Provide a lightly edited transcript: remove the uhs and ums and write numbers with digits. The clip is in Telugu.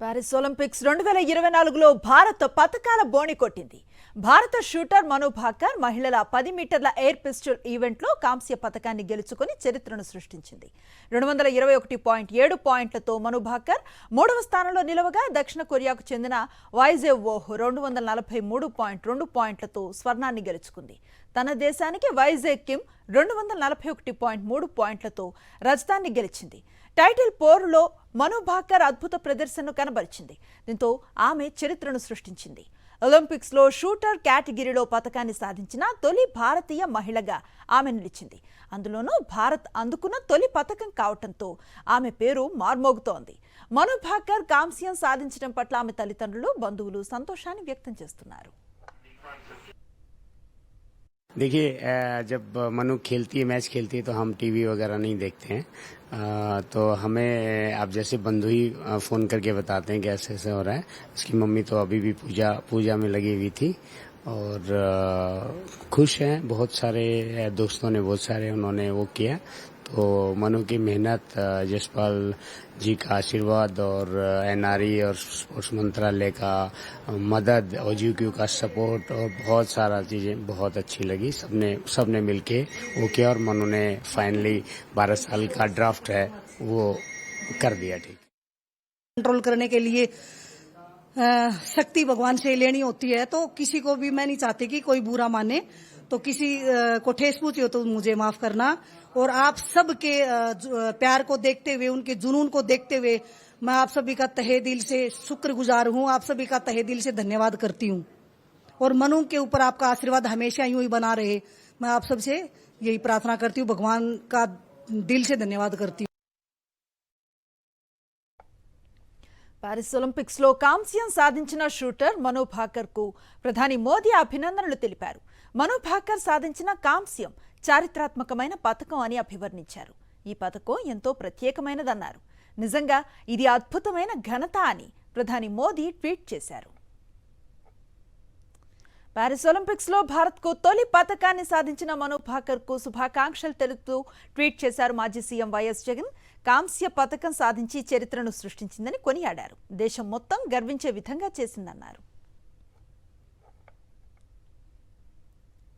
పారిస్ ఒలింపిక్స్ 2024లో భారత్ పతకాల బోణి కొట్టింది. భారత షూటర్ మను భాకర్ మహిళల 10 మీటర్ల ఎయిర్ పిస్టల్ ఈవెంట్లో కాంస్య పతకాన్ని గెలుచుకొని చరిత్రను సృష్టించింది. 221.7 పాయింట్లతో మను భాకర్ మూడవ స్థానంలో నిలవగా దక్షిణ కొరియాకు చెందిన వైజేవ్ వోహ్ 243.2 పాయింట్లతో స్వర్ణాన్ని గెలుచుకుంది. తన దేశానికి వైజేవ్ కిమ్ 241.3 పాయింట్లతో రజతాన్ని గెలిచింది. టైటిల్ పోరులో మను భాకర్ అద్భుత ప్రదర్శనను కనబరిచింది. దీంతో ఆమె చరిత్రను సృష్టించింది. ఒలింపిక్స్ లో షూటర్ కేటగిరీలో పతకాన్ని సాధించిన తొలి భారతీయ మహిళగా ఆమె నిలిచింది. అందులోనూ భారత్ అందుకున్న తొలి పతకం కావడంతో ఆమె పేరు మార్మోగుతోంది. మను భాకర్ కాంస్యం సాధించడం పట్ల ఆమె తల్లిదండ్రులు, బంధువులు సంతోషాన్ని వ్యక్తం చేస్తున్నారు. देखिए, जब मनु खेलती है, मैच खेलती है, तो हम टीवी वगैरह नहीं देखते हैं। तो हमें आप जैसे बंधु ही फ़ोन करके बताते हैं कि ऐसे ऐसे हो रहा है। उसकी मम्मी तो अभी भी पूजा में लगी हुई थी और खुश हैं। बहुत सारे दोस्तों ने बहुत सारे उन्होंने वो किया। तो मनु की मेहनत, जसपाल जी का आशीर्वाद और एनआरई और स्पोर्ट्स मंत्रालय का मदद, OGQ का सपोर्ट और बहुत सारा चीज़ें बहुत अच्छी लगी। सबने मिलके वो किया और मनु ने फाइनली 12 साल का ड्राफ्ट है वो कर दिया। ठीक, कंट्रोल करने के लिए शक्ति भगवान से लेनी होती है। तो किसी को भी मैं नहीं चाहती कि कोई बुरा माने, तो किसी को ठेस पहुंची हो तो मुझे माफ करना। और आप सबके प्यार को देखते हुए, उनके जुनून को देखते हुए मैं आप सभी का तहे दिल से शुक्रगुजार हूं। आप सभी का तहे दिल से धन्यवाद करती हूं और मनु के ऊपर आपका आशीर्वाद हमेशा यूं ही बना रहे, मैं आप सबसे यही प्रार्थना करती हूं। भगवान का दिल से धन्यवाद करती हूं। పారిస్ ఒలింపిక్స్ లో కాంస్యం సాధించిన షూటర్ మను భాకర్ కు ప్రధాని మోదీ అభినందనలు తెలిపారు. మను భాకర్ సాధించిన కాంస్యం చారిత్రాత్మకమైన పతకం అని అభివర్ణించారు. ఈ పతకం ఎంతో ప్రత్యేకమైనదన్నారు. నిజంగా ఇది అద్భుతమైన ఘనత అని ప్రధాని మోదీ ట్వీట్ చేశారు. పారిస్ ఒలింపిక్స్ లో భారత్ కు తొలి పతకాన్ని సాధించిన మను భాకర్ కు శుభాకాంక్షలు తెలుపుతూ ట్వీట్ చేశారు. మాజీ సీఎం వైఎస్ జగన్ కాంస్య పతకం సాధించి చరిత్రను సృష్టించిందని కొనియాడారు. దేశం మొత్తం గర్వించే విధంగా చేసిందన్నారు.